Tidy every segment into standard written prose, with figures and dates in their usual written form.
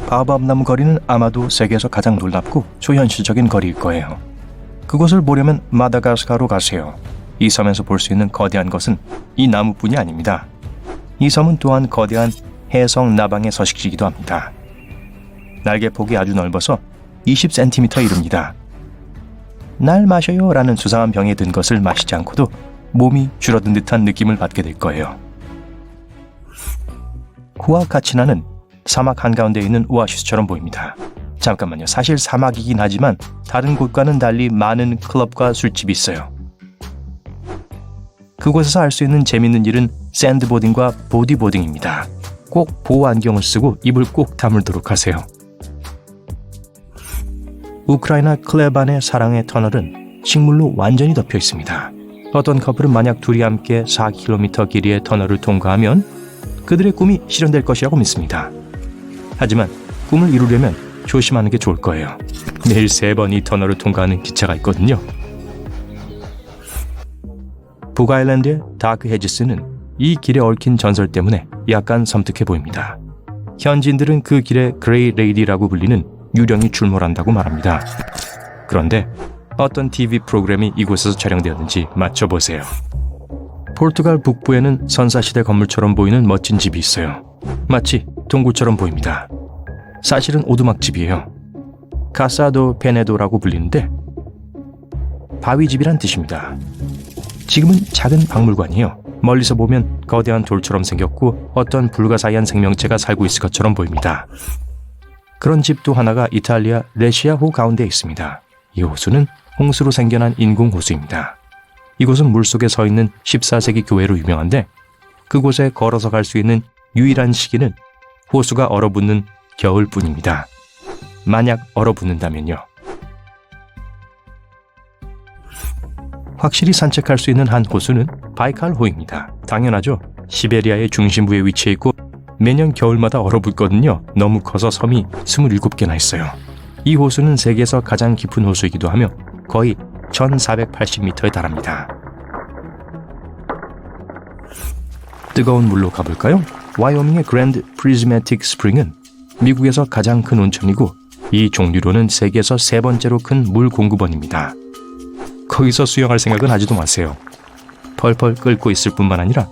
바오밥나무 거리는 아마도 세계에서 가장 놀랍고 초현실적인 거리일 거예요. 그곳을 보려면 마다가스카르로 가세요. 이 섬에서 볼 수 있는 거대한 것은 이 나무뿐이 아닙니다. 이 섬은 또한 거대한 해성 나방의 서식지이기도 합니다. 날개폭이 아주 넓어서 20cm 이릅니다. 날 마셔요 라는 수상한 병에 든 것을 마시지 않고도 몸이 줄어든 듯한 느낌을 받게 될 거예요. 후아카치나는 사막 한가운데 있는 오아시스처럼 보입니다. 잠깐만요. 사실 사막이긴 하지만 다른 곳과는 달리 많은 클럽과 술집이 있어요. 그곳에서 할 수 있는 재밌는 일은 샌드보딩과 보디보딩입니다. 꼭 보호 안경을 쓰고 입을 꼭 다물도록 하세요. 우크라이나 클레반의 사랑의 터널은 식물로 완전히 덮여 있습니다. 어떤 커플은 만약 둘이 함께 4km 길이의 터널을 통과하면 그들의 꿈이 실현될 것이라고 믿습니다. 하지만 꿈을 이루려면 조심하는 게 좋을 거예요. 매일 3번 이 터널을 통과하는 기차가 있거든요. 북아일랜드의 다크 헤지스는 이 길에 얽힌 전설 때문에 약간 섬뜩해 보입니다. 현지인들은 그 길에 그레이 레이디라고 불리는 유령이 출몰한다고 말합니다. 그런데 어떤 TV 프로그램이 이곳에서 촬영되었는지 맞춰보세요. 포르투갈 북부에는 선사시대 건물처럼 보이는 멋진 집이 있어요. 마치 동굴처럼 보입니다. 사실은 오두막집이에요. 카사도 페네도라고 불리는데 바위집이란 뜻입니다. 지금은 작은 박물관이에요. 멀리서 보면 거대한 돌처럼 생겼고 어떤 불가사의한 생명체가 살고 있을 것처럼 보입니다. 그런 집 또 하나가 이탈리아 레시아호 가운데 있습니다. 이 호수는 홍수로 생겨난 인공호수입니다. 이곳은 물속에 서 있는 14세기 교회로 유명한데 그곳에 걸어서 갈 수 있는 유일한 시기는 호수가 얼어붙는 겨울뿐입니다. 만약 얼어붙는다면요. 확실히 산책할 수 있는 한 호수는 바이칼호입니다. 당연하죠. 시베리아의 중심부에 위치해 있고 매년 겨울마다 얼어붙거든요. 너무 커서 섬이 27개나 있어요. 이 호수는 세계에서 가장 깊은 호수이기도 하며 거의 1480m에 달합니다. 뜨거운 물로 가볼까요? 와이오밍의 그랜드 프리즈매틱 스프링은 미국에서 가장 큰 온천이고 이 종류로는 세계에서 3번째로 큰 물 공급원입니다. 거기서 수영할 생각은 하지도 마세요. 펄펄 끓고 있을 뿐만 아니라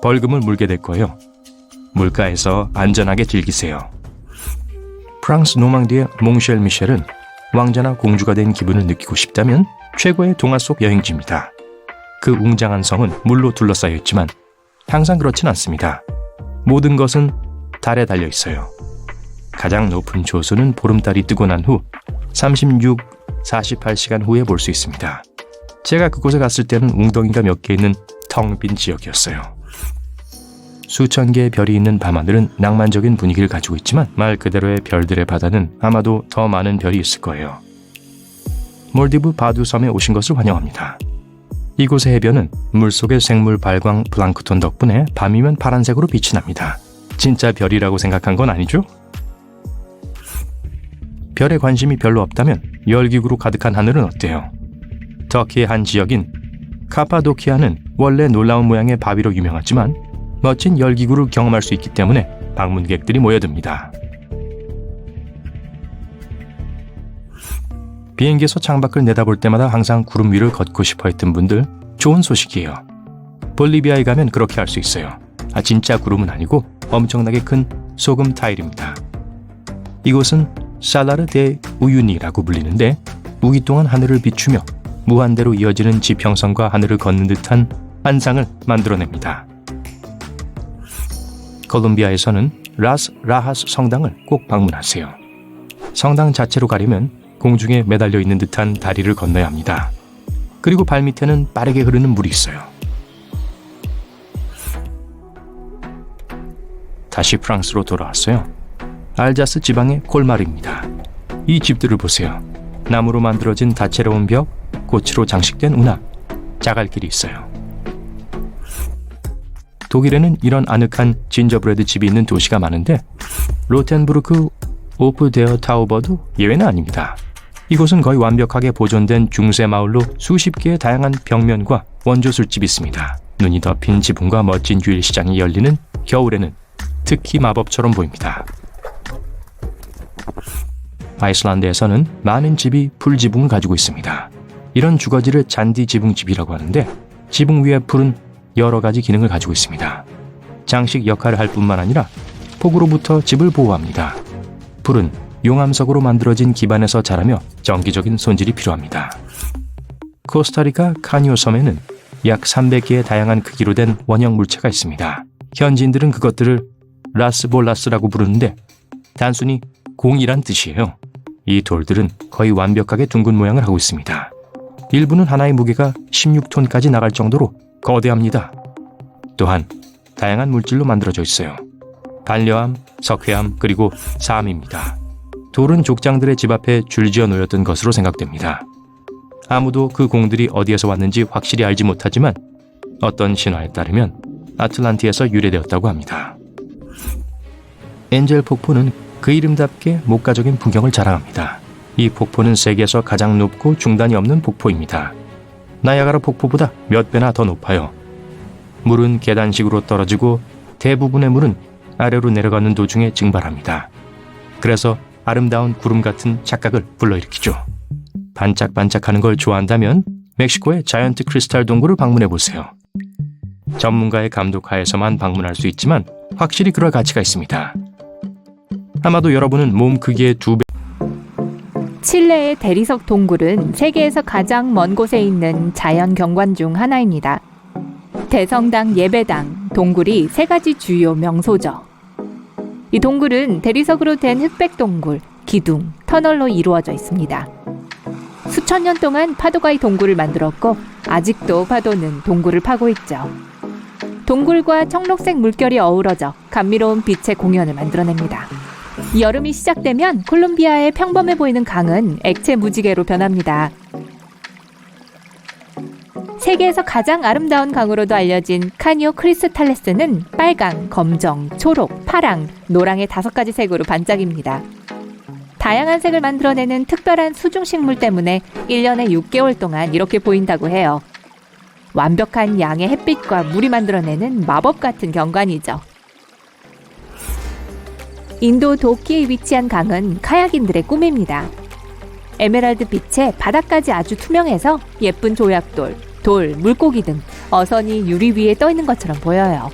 벌금을 물게 될 거예요. 물가에서 안전하게 즐기세요. 프랑스 노망디의 몽쉘 미셸은 왕자나 공주가 된 기분을 느끼고 싶다면 최고의 동화 속 여행지입니다. 그 웅장한 성은 물로 둘러싸여 있지만 항상 그렇진 않습니다. 모든 것은 달에 달려 있어요. 가장 높은 조수는 보름달이 뜨고 난 후 48시간 후에 볼 수 있습니다. 제가 그곳에 갔을 때는 웅덩이가 몇 개 있는 텅 빈 지역이었어요. 수천 개의 별이 있는 밤하늘은 낭만적인 분위기를 가지고 있지만 말 그대로의 별들의 바다는 아마도 더 많은 별이 있을 거예요. 몰디브 바두 섬에 오신 것을 환영합니다. 이곳의 해변은 물속의 생물 발광 플랑크톤 덕분에 밤이면 파란색으로 빛이 납니다. 진짜 별이라고 생각한 건 아니죠? 별에 관심이 별로 없다면 열기구로 가득한 하늘은 어때요? 터키의 한 지역인 카파도키아는 원래 놀라운 모양의 바위로 유명하지만 멋진 열기구를 경험할 수 있기 때문에 방문객들이 모여듭니다. 비행기에서 창밖을 내다볼 때마다 항상 구름 위를 걷고 싶어 했던 분들, 좋은 소식이에요. 볼리비아에 가면 그렇게 할 수 있어요. 진짜 구름은 아니고 엄청나게 큰 소금 타일입니다. 이곳은 살라르 데 우유니라고 불리는데 우기 동안 하늘을 비추며 무한대로 이어지는 지평선과 하늘을 걷는 듯한 환상을 만들어냅니다. 콜롬비아에서는 라스 라하스 성당을 꼭 방문하세요. 성당 자체로 가려면 공중에 매달려 있는 듯한 다리를 건너야 합니다. 그리고 발밑에는 빠르게 흐르는 물이 있어요. 다시 프랑스로 돌아왔어요. 알자스 지방의 콜마르입니다. 이 집들을 보세요. 나무로 만들어진 다채로운 벽, 꽃으로 장식된 운하, 자갈길이 있어요. 독일에는 이런 아늑한 진저브레드 집이 있는 도시가 많은데 로텐부르크 오프데어 타우버도 예외는 아닙니다. 이곳은 거의 완벽하게 보존된 중세 마을로 수십 개의 다양한 벽면과 원조 술집이 있습니다. 눈이 덮인 지붕과 멋진 휴일 시장이 열리는 겨울에는 특히 마법처럼 보입니다. 아이슬란드에서는 많은 집이 풀지붕을 가지고 있습니다. 이런 주거지를 잔디 지붕집이라고 하는데 지붕 위의 풀은 여러 가지 기능을 가지고 있습니다. 장식 역할을 할 뿐만 아니라 폭우로부터 집을 보호합니다. 풀은 용암석으로 만들어진 기반에서 자라며 정기적인 손질이 필요합니다. 코스타리카 카니오 섬에는 약 300개의 다양한 크기로 된 원형 물체가 있습니다. 현지인들은 그것들을 라스볼라스라고 부르는데 단순히 공이란 뜻이에요. 이 돌들은 거의 완벽하게 둥근 모양을 하고 있습니다. 일부는 하나의 무게가 16톤까지 나갈 정도로 거대합니다. 또한 다양한 물질로 만들어져 있어요. 반려암, 석회암, 그리고 사암입니다. 돌은 족장들의 집 앞에 줄지어 놓였던 것으로 생각됩니다. 아무도 그 공들이 어디에서 왔는지 확실히 알지 못하지만 어떤 신화에 따르면 아틀란티에서 유래되었다고 합니다. 엔젤 폭포는 그 이름답게 목가적인 풍경을 자랑합니다. 이 폭포는 세계에서 가장 높고 중단이 없는 폭포입니다. 나야가라 폭포보다 몇 배나 더 높아요. 물은 계단식으로 떨어지고 대부분의 물은 아래로 내려가는 도중에 증발합니다. 그래서 아름다운 구름 같은 착각을 불러일으키죠. 반짝반짝하는 걸 좋아한다면 멕시코의 자이언트 크리스탈 동굴을 방문해 보세요. 전문가의 감독 하에서만 방문할 수 있지만 확실히 그럴 가치가 있습니다. 아마도 여러분은 몸 크기의 2배. 칠레의 대리석 동굴은 세계에서 가장 먼 곳에 있는 자연 경관 중 하나입니다. 대성당 예배당, 동굴이 3가지 주요 명소죠. 이 동굴은 대리석으로 된 흑백 동굴, 기둥, 터널로 이루어져 있습니다. 수천 년 동안 파도가 이 동굴을 만들었고 아직도 파도는 동굴을 파고 있죠. 동굴과 청록색 물결이 어우러져 감미로운 빛의 공연을 만들어냅니다. 여름이 시작되면 콜롬비아의 평범해 보이는 강은 액체 무지개로 변합니다. 세계에서 가장 아름다운 강으로도 알려진 카니오 크리스탈레스는 빨강, 검정, 초록, 파랑, 노랑의 5가지 색으로 반짝입니다. 다양한 색을 만들어내는 특별한 수중식물 때문에 1년에 6개월 동안 이렇게 보인다고 해요. 완벽한 양의 햇빛과 물이 만들어내는 마법 같은 경관이죠. 인도 도키에 위치한 강은 카야킹들의 꿈입니다. 에메랄드 빛에 바닥까지 아주 투명해서 예쁜 조약돌, 돌, 물고기 등 어선이 유리 위에 떠 있는 것처럼 보여요.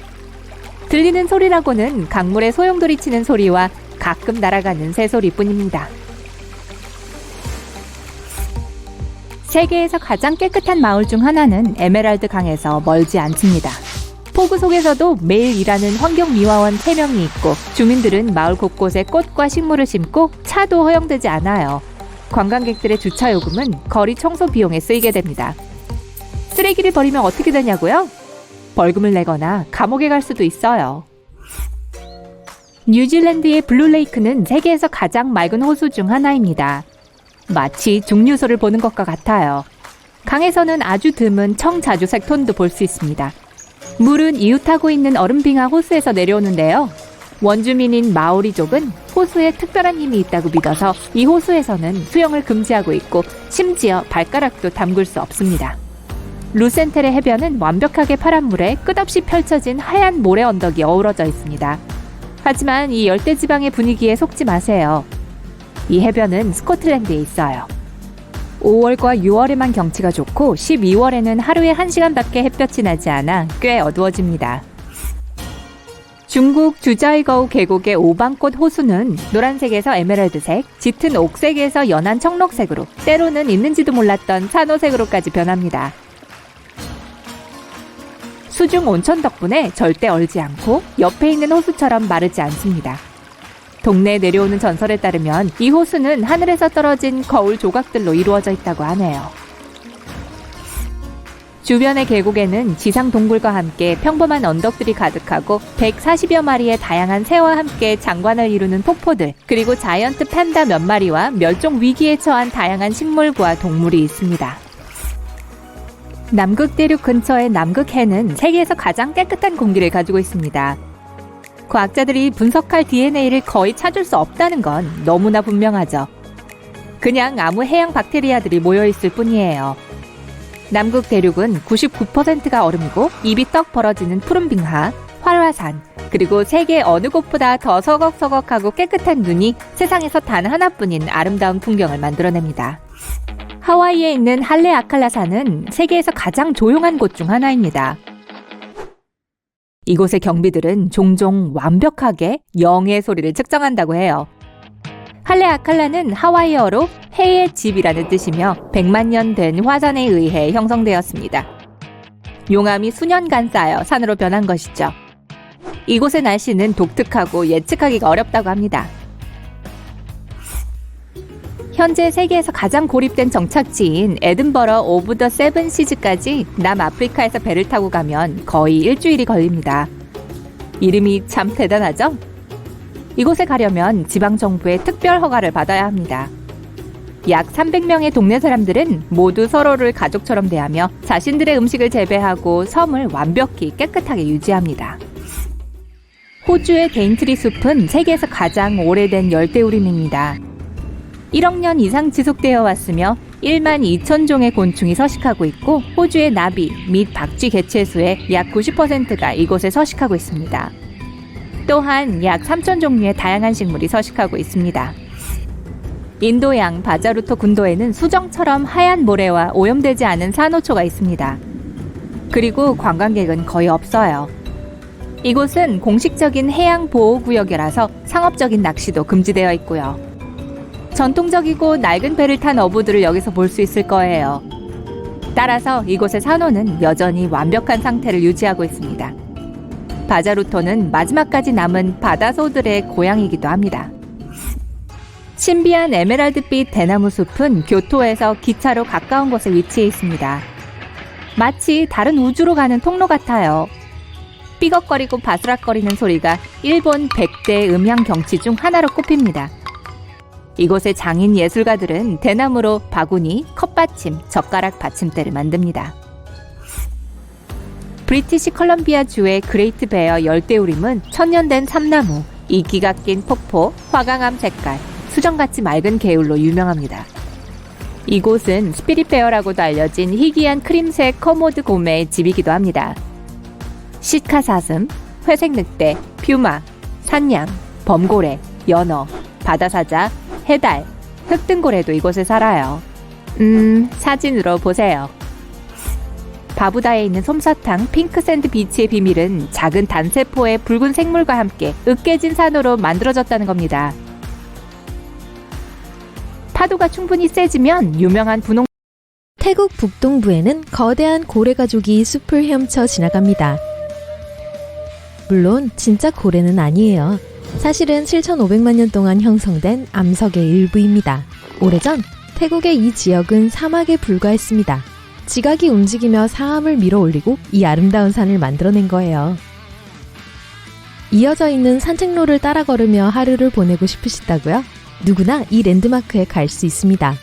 들리는 소리라고는 강물에 소용돌이 치는 소리와 가끔 날아가는 새소리뿐입니다. 세계에서 가장 깨끗한 마을 중 하나는 에메랄드 강에서 멀지 않습니다. 폭우 속에서도 매일 일하는 환경미화원 3명이 있고 주민들은 마을 곳곳에 꽃과 식물을 심고 차도 허용되지 않아요. 관광객들의 주차 요금은 거리 청소 비용에 쓰이게 됩니다. 쓰레기를 버리면 어떻게 되냐고요? 벌금을 내거나 감옥에 갈 수도 있어요. 뉴질랜드의 블루레이크는 세계에서 가장 맑은 호수 중 하나입니다. 마치 중류소를 보는 것과 같아요. 강에서는 아주 드문 청자주색 톤도 볼 수 있습니다. 물은 이웃하고 있는 얼음빙하 호수에서 내려오는데요. 원주민인 마오리족은 호수에 특별한 힘이 있다고 믿어서 이 호수에서는 수영을 금지하고 있고 심지어 발가락도 담글 수 없습니다. 루센텔의 해변은 완벽하게 파란 물에 끝없이 펼쳐진 하얀 모래 언덕이 어우러져 있습니다. 하지만 이 열대지방의 분위기에 속지 마세요. 이 해변은 스코틀랜드에 있어요. 5월과 6월에만 경치가 좋고 12월에는 하루에 1시간밖에 햇볕이 나지 않아 꽤 어두워집니다. 중국 주자이거우 계곡의 오방꽃 호수는 노란색에서 에메랄드색, 짙은 옥색에서 연한 청록색으로, 때로는 있는지도 몰랐던 산호색으로까지 변합니다. 수중 온천 덕분에 절대 얼지 않고 옆에 있는 호수처럼 마르지 않습니다. 동네에 내려오는 전설에 따르면 이 호수는 하늘에서 떨어진 거울 조각들로 이루어져 있다고 하네요. 주변의 계곡에는 지상 동굴과 함께 평범한 언덕들이 가득하고 140여 마리의 다양한 새와 함께 장관을 이루는 폭포들, 그리고 자이언트 팬다 몇 마리와 멸종 위기에 처한 다양한 식물과 동물이 있습니다. 남극 대륙 근처의 남극해는 세계에서 가장 깨끗한 공기를 가지고 있습니다. 과학자들이 분석할 DNA를 거의 찾을 수 없다는 건 너무나 분명하죠. 그냥 아무 해양 박테리아들이 모여있을 뿐이에요. 남극 대륙은 99%가 얼음이고 입이 떡 벌어지는 푸른 빙하, 활화산, 그리고 세계 어느 곳보다 더 서걱서걱하고 깨끗한 눈이 세상에서 단 하나뿐인 아름다운 풍경을 만들어냅니다. 하와이에 있는 할레아칼라산은 세계에서 가장 조용한 곳 중 하나입니다. 이곳의 경비들은 종종 완벽하게 영의 소리를 측정한다고 해요. 할레아칼라는 하와이어로 해의 집이라는 뜻이며 100만 년 된 화산에 의해 형성되었습니다. 용암이 수년간 쌓여 산으로 변한 것이죠. 이곳의 날씨는 독특하고 예측하기가 어렵다고 합니다. 현재 세계에서 가장 고립된 정착지인 에든버러 오브 더 세븐 시즈까지 남아프리카에서 배를 타고 가면 거의 일주일이 걸립니다. 이름이 참 대단하죠? 이곳에 가려면 지방정부의 특별 허가를 받아야 합니다. 약 300명의 동네 사람들은 모두 서로를 가족처럼 대하며 자신들의 음식을 재배하고 섬을 완벽히 깨끗하게 유지합니다. 호주의 데인트리 숲은 세계에서 가장 오래된 열대우림입니다. 1억 년 이상 지속되어 왔으며 1만 2천 종의 곤충이 서식하고 있고 호주의 나비 및 박쥐 개체수의 약 90%가 이곳에 서식하고 있습니다. 또한 약 3천 종류의 다양한 식물이 서식하고 있습니다. 인도양 바자루토 군도에는 수정처럼 하얀 모래와 오염되지 않은 산호초가 있습니다. 그리고 관광객은 거의 없어요. 이곳은 공식적인 해양보호구역이라서 상업적인 낚시도 금지되어 있고요. 전통적이고 낡은 배를 탄 어부들을 여기서 볼 수 있을 거예요. 따라서 이곳의 산호는 여전히 완벽한 상태를 유지하고 있습니다. 바자루토는 마지막까지 남은 바다소들의 고향이기도 합니다. 신비한 에메랄드빛 대나무 숲은 교토에서 기차로 가까운 곳에 위치해 있습니다. 마치 다른 우주로 가는 통로 같아요. 삐걱거리고 바스락거리는 소리가 일본 100대 음향 경치 중 하나로 꼽힙니다. 이곳의 장인 예술가들은 대나무로 바구니, 컵받침, 젓가락 받침대를 만듭니다. 브리티시 컬럼비아 주의 그레이트 베어 열대우림은 천년된 참나무, 이기가 낀 폭포, 화강암 색깔, 수정같이 맑은 개울로 유명합니다. 이곳은 스피릿 베어라고도 알려진 희귀한 크림색 커모드 곰의 집이기도 합니다. 시카 사슴, 회색 늑대, 퓨마, 산양, 범고래, 연어, 바다사자, 해달, 흑등고래도 이곳에 살아요. 사진으로 보세요. 바부다에 있는 솜사탕 핑크샌드 비치의 비밀은 작은 단세포의 붉은 생물과 함께 으깨진 산으로 만들어졌다는 겁니다. 파도가 충분히 세지면 유명한 분홍 태국 북동부에는 거대한 고래 가족이 숲을 헤엄쳐 지나갑니다. 물론 진짜 고래는 아니에요. 사실은 7,500만 년 동안 형성된 암석의 일부입니다. 오래전 태국의 이 지역은 사막에 불과했습니다. 지각이 움직이며 사암을 밀어 올리고 이 아름다운 산을 만들어낸 거예요. 이어져 있는 산책로를 따라 걸으며 하루를 보내고 싶으시다고요? 누구나 이 랜드마크에 갈 수 있습니다.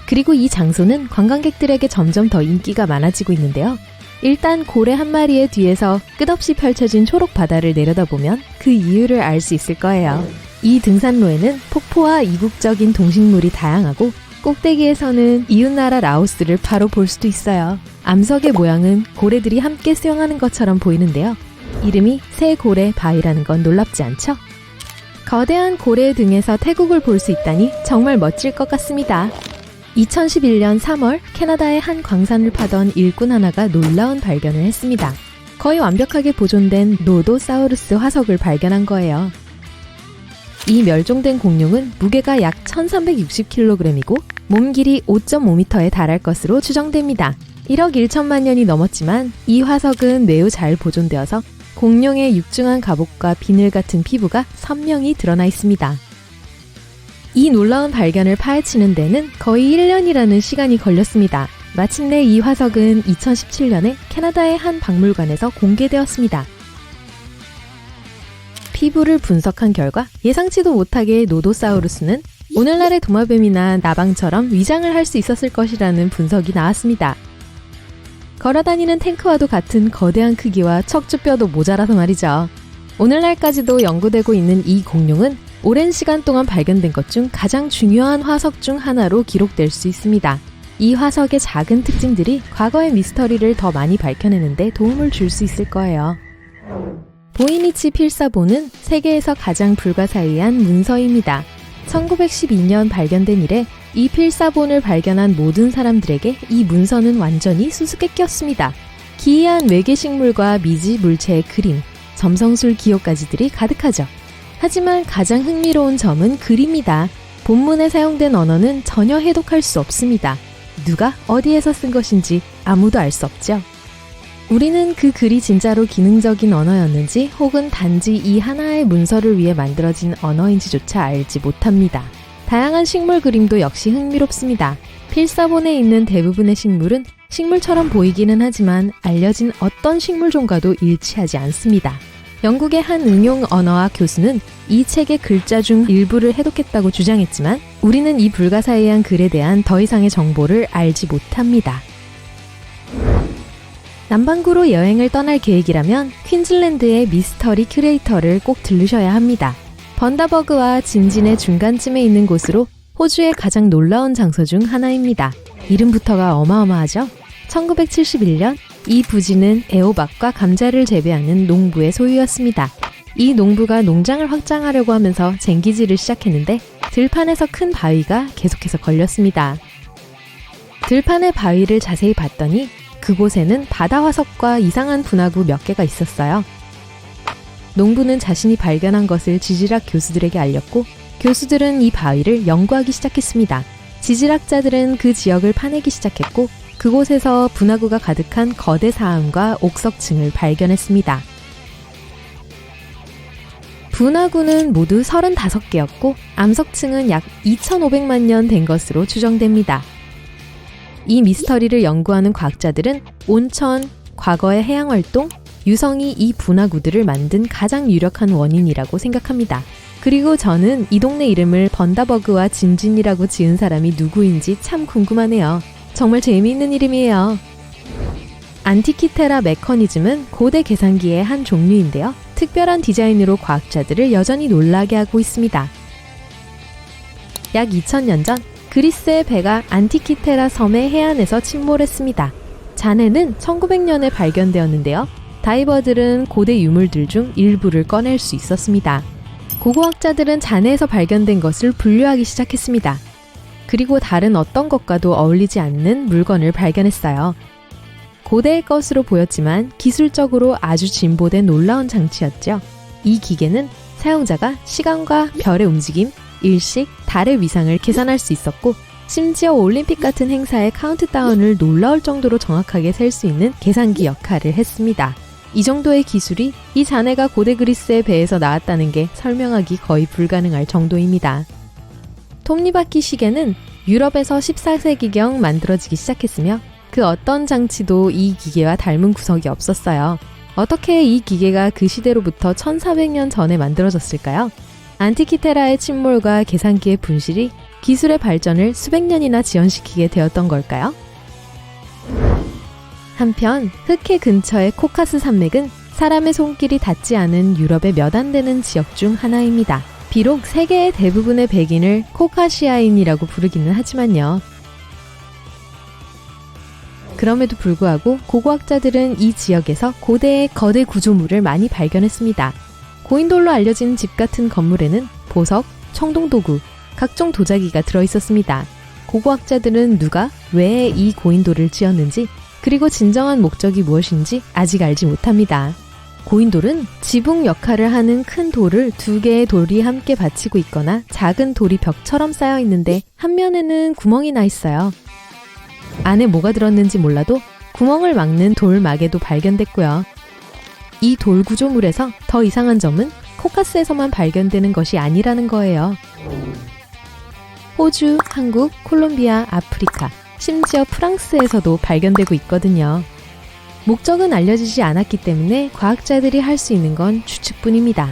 그리고 이 장소는 관광객들에게 점점 더 인기가 많아지고 있는데요. 일단 고래 한 마리의 뒤에서 끝없이 펼쳐진 초록 바다를 내려다보면 그 이유를 알 수 있을 거예요. 이 등산로에는 폭포와 이국적인 동식물이 다양하고 꼭대기에서는 이웃나라 라오스를 바로 볼 수도 있어요. 암석의 모양은 고래들이 함께 수영하는 것처럼 보이는데요. 이름이 새고래 바위라는 건 놀랍지 않죠? 거대한 고래 등에서 태국을 볼 수 있다니 정말 멋질 것 같습니다. 2011년 3월 캐나다의 한 광산을 파던 일꾼 하나가 놀라운 발견을 했습니다. 거의 완벽하게 보존된 노도사우루스 화석을 발견한 거예요. 이 멸종된 공룡은 무게가 약 1360kg이고 몸 길이 5.5m에 달할 것으로 추정됩니다. 1억 1천만 년이 넘었지만 이 화석은 매우 잘 보존되어서 공룡의 육중한 갑옷과 비늘 같은 피부가 선명히 드러나 있습니다. 이 놀라운 발견을 파헤치는 데는 거의 1년이라는 시간이 걸렸습니다. 마침내 이 화석은 2017년에 캐나다의 한 박물관에서 공개되었습니다. 피부를 분석한 결과 예상치도 못하게 노도사우루스는 오늘날의 도마뱀이나 나방처럼 위장을 할 수 있었을 것이라는 분석이 나왔습니다. 걸어다니는 탱크와도 같은 거대한 크기와 척추뼈도 모자라서 말이죠. 오늘날까지도 연구되고 있는 이 공룡은 오랜 시간 동안 발견된 것 중 가장 중요한 화석 중 하나로 기록될 수 있습니다. 이 화석의 작은 특징들이 과거의 미스터리를 더 많이 밝혀내는데 도움을 줄 수 있을 거예요. 보이니치 필사본은 세계에서 가장 불가사의한 문서입니다. 1912년 발견된 이래 이 필사본을 발견한 모든 사람들에게 이 문서는 완전히 수수께끼였습니다. 기이한 외계식물과 미지 물체의 그림, 점성술 기호까지들이 가득하죠. 하지만 가장 흥미로운 점은 글입니다. 본문에 사용된 언어는 전혀 해독할 수 없습니다. 누가 어디에서 쓴 것인지 아무도 알 수 없죠. 우리는 그 글이 진짜로 기능적인 언어였는지 혹은 단지 이 하나의 문서를 위해 만들어진 언어인지조차 알지 못합니다. 다양한 식물 그림도 역시 흥미롭습니다. 필사본에 있는 대부분의 식물은 식물처럼 보이기는 하지만 알려진 어떤 식물종과도 일치하지 않습니다. 영국의 한 응용 언어학 교수는 이 책의 글자 중 일부를 해독했다고 주장했지만 우리는 이 불가사의한 글에 대한 더 이상의 정보를 알지 못합니다. 남반구로 여행을 떠날 계획이라면 퀸즐랜드의 미스터리 큐레이터를 꼭 들르셔야 합니다. 번다버그와 진진의 중간쯤에 있는 곳으로 호주의 가장 놀라운 장소 중 하나입니다. 이름부터가 어마어마하죠? 1971년 이 부지는 애호박과 감자를 재배하는 농부의 소유였습니다. 이 농부가 농장을 확장하려고 하면서 쟁기질을 시작했는데 들판에서 큰 바위가 계속해서 걸렸습니다. 들판의 바위를 자세히 봤더니 그곳에는 바다 화석과 이상한 분화구 몇 개가 있었어요. 농부는 자신이 발견한 것을 지질학 교수들에게 알렸고 교수들은 이 바위를 연구하기 시작했습니다. 지질학자들은 그 지역을 파내기 시작했고 그곳에서 분화구가 가득한 거대 사암과 옥석층을 발견했습니다. 분화구는 모두 35개였고 암석층은 약 2,500만 년 된 것으로 추정됩니다. 이 미스터리를 연구하는 과학자들은 온천, 과거의 해양활동, 유성이 이 분화구들을 만든 가장 유력한 원인이라고 생각합니다. 그리고 저는 이 동네 이름을 번다버그와 진진이라고 지은 사람이 누구인지 참 궁금하네요. 정말 재미있는 이름이에요. 안티키테라 메커니즘은 고대 계산기의 한 종류인데요. 특별한 디자인으로 과학자들을 여전히 놀라게 하고 있습니다. 약 2000년 전 그리스의 배가 안티키테라 섬의 해안에서 침몰했습니다. 잔해는 1900년에 발견되었는데요. 다이버들은 고대 유물들 중 일부를 꺼낼 수 있었습니다. 고고학자들은 잔해에서 발견된 것을 분류하기 시작했습니다. 그리고 다른 어떤 것과도 어울리지 않는 물건을 발견했어요. 고대의 것으로 보였지만 기술적으로 아주 진보된 놀라운 장치였죠. 이 기계는 사용자가 시간과 별의 움직임, 일식, 달의 위상을 계산할 수 있었고 심지어 올림픽 같은 행사의 카운트다운을 놀라울 정도로 정확하게 셀 수 있는 계산기 역할을 했습니다. 이 정도의 기술이 이 잔해가 고대 그리스의 배에서 나왔다는 게 설명하기 거의 불가능할 정도입니다. 톱니바퀴 시계는 유럽에서 14세기경 만들어지기 시작했으며 그 어떤 장치도 이 기계와 닮은 구석이 없었어요. 어떻게 이 기계가 그 시대로부터 1400년 전에 만들어졌을까요? 안티키테라의 침몰과 계산기의 분실이 기술의 발전을 수백 년이나 지연시키게 되었던 걸까요? 한편 흑해 근처의 코카스 산맥은 사람의 손길이 닿지 않은 유럽의 몇 안 되는 지역 중 하나입니다. 비록 세계의 대부분의 백인을 코카시아인이라고 부르기는 하지만요. 그럼에도 불구하고 고고학자들은 이 지역에서 고대의 거대 구조물을 많이 발견했습니다. 고인돌로 알려진 집 같은 건물에는 보석, 청동도구, 각종 도자기가 들어있었습니다. 고고학자들은 누가 왜 이 고인돌을 지었는지 그리고 진정한 목적이 무엇인지 아직 알지 못합니다. 고인돌은 지붕 역할을 하는 큰 돌을 두 개의 돌이 함께 받치고 있거나 작은 돌이 벽처럼 쌓여 있는데 한 면에는 구멍이 나 있어요. 안에 뭐가 들었는지 몰라도 구멍을 막는 돌마개도 발견됐고요. 이 돌 구조물에서 더 이상한 점은 코카스에서만 발견되는 것이 아니라는 거예요. 호주, 한국, 콜롬비아, 아프리카, 심지어 프랑스에서도 발견되고 있거든요. 목적은 알려지지 않았기 때문에 과학자들이 할 수 있는 건 추측뿐입니다.